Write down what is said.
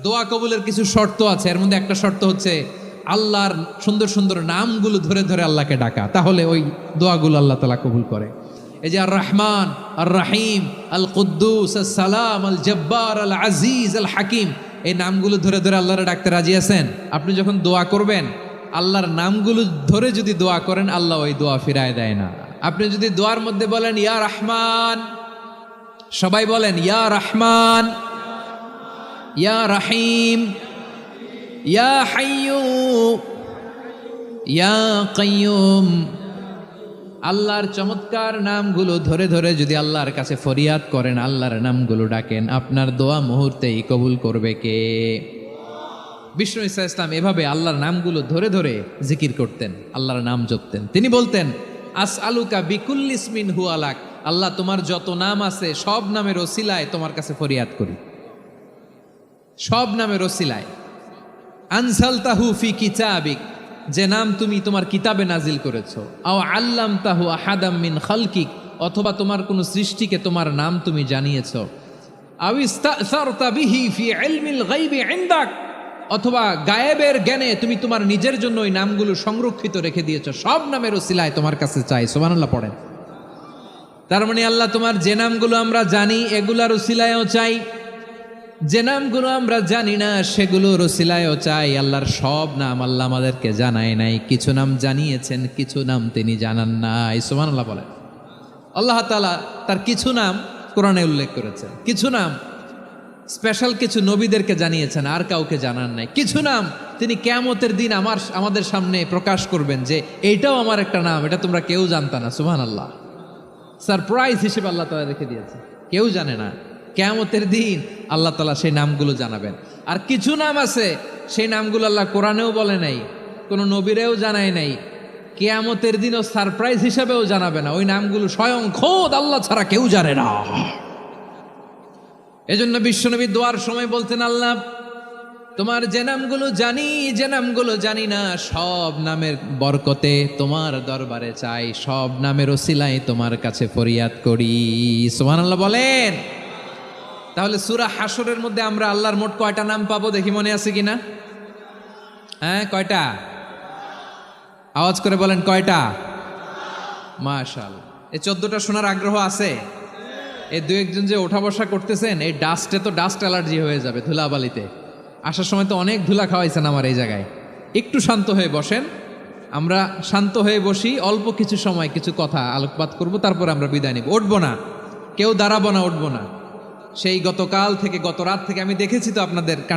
দোয়া কবুলের কিছু শর্ত আছে, এর মধ্যে একটা শর্ত হচ্ছে আল্লাহর সুন্দর সুন্দর নামগুলো ধরে ধরে আল্লাহকে ডাকা, তাহলে ওই দোয়াগুলো আল্লাহ তাআলা কবুল করে। এই যে আর রহমান, আর রাহিম, আল কুদ্দুস, আল সালাম, আল জব্বার, আল আজিজ, আল হাকিম, এই নামগুলো ধরে ধরে আল্লাহরে ডাকতে রাজি আছেন? আপনি যখন দোয়া করবেন আল্লাহর নামগুলো ধরে যদি দোয়া করেন, আল্লাহ ওই দোয়া ফিরায় দেয় না। আপনি যদি দোয়ার মধ্যে বলেন ইয়া রহমান, সবাই বলেন ইয়া রহমান, ইয়া রাহিম, ইয়া হাইয়্যু, ইয়া কাইয়্যুম, আল্লাহর চমৎকার নামগুলো ধরে ধরে যদি আল্লাহর কাছে ফরিয়াদ করেন, আল্লাহর নামগুলো ডাকেন, আপনার দোয়া মুহূর্তেই কবুল করবে কে? বিষ্ণু ঈসা ইসলাম এভাবে আল্লাহর নামগুলো ধরে ধরে জিকির করতেন, আল্লাহর নাম জপতেন। তিনি বলতেন আসআলুকা বিকুল্লি ইসমিন হুয়া লাক, আল্লাহ তোমার যত নাম আছে সব নামের ওসিলায় তোমার কাছে ফরিয়াদ করি, সব নামের ওসিলায়। আনসালতাহু ফি কিতাবিক, যে নাম তুমি তোমার কিতাবে নাজিল করেছো, আও আল্লামতাহু আহাদাম মিন খালকিক, অথবা তোমার কোন সৃষ্টিকে তোমার নাম তুমি জানিয়েছো, আও ইস্তাসারতা বিহি ফি ইলমিল গায়বি ইনদাক, অথবা গায়েবের জ্ঞানে তুমি তোমার নিজের জন্য ওই নামগুলো সংরক্ষিত রেখে দিয়েছো, সব নামের ওসিলায় তোমার কাছে চাই। সুবহানাল্লাহ পড়েন। তার মানে আল্লাহ তোমার যে নামগুলো আমরা জানি এগুলার ওসিলায়ও চাই, যে নামগুলো আমরা জানি না সেগুলোর ওসিলায়ও চাই। আল্লাহর সব নাম আল্লাহ আমাদেরকে জানায় নাই, কিছু নাম জানিয়েছেন, কিছু নাম তিনি জানান নাই। সুবহানাল্লাহ বলেন। আল্লাহ তাআলা তার কিছু নাম কোরআনে উল্লেখ করেছেন, কিছু নাম স্পেশাল কিছু নবীদেরকে জানিয়েছেন, আর কাউকে জানান নাই। কিছু নাম তিনি কিয়ামতের দিন আমাদের সামনে প্রকাশ করবেন যে এইটাও আমার একটা নাম, এটা তোমরা কেউ জানতা না। সুবহানাল্লাহ, সারপ্রাইজ হিসেবে আল্লাহ তাআলা রেখে দিয়েছে, কেউ জানে না। কিয়ামতের দিন আল্লাহ তাআলা সেই নামগুলো জানাবেন। আর কিছু নাম আছে সেই নামগুলো আল্লাহ কোরআনেও বলে নাই, কোনো নবীরেও জানায় নাই, কিয়ামতের দিনও সারপ্রাইজ হিসেবেও জানাবে না। ওই নামগুলো স্বয়ং খোদ আল্লাহ ছাড়া কেউ জানে না। এজন্য বিশ্বনবী দোয়ার সময় বলতেন, আল্লাহ তোমার যে নামগুলো জানি, যে নামগুলো জানি না, সব নামের বরকতে তোমার দরবারে চাই, সব নামের ওসিলায় তোমার কাছে ফরিয়াদ করি। সুবহানাল্লাহ বলেন। তাহলে সূরা হাশরের মধ্যে আমরা আল্লাহর মোট কয়টা নাম পাবো দেখি, মনে আছে কিনা? হ্যাঁ, কয়টা? আওয়াজ করে বলেন কয়টা? মাশাআল্লাহ। এই 14টা শোনার আগ্রহ আছে? এই দু একজন যে ওঠা বসা করতেছেন, এই ডাস্টে তো ডাস্ট অ্যালার্জি হয়ে যাবে, ধুলাবালিতে আসার সময় তো অনেক ধুলা খাওয়াইছেন আমার এই জায়গায়। একটু শান্ত হয়ে বসেন, আমরা শান্ত হয়ে বসি, অল্প কিছু সময় কিছু কথা আলোকপাত করব, তারপর আমরা বিদায় নিব। উঠবো না, কেউ দাঁড়াবো না, উঠবো না। সেই গতকাল থেকে, গত রাত থেকে আমি দেখেছি তো আপনাদের কাণ্ড।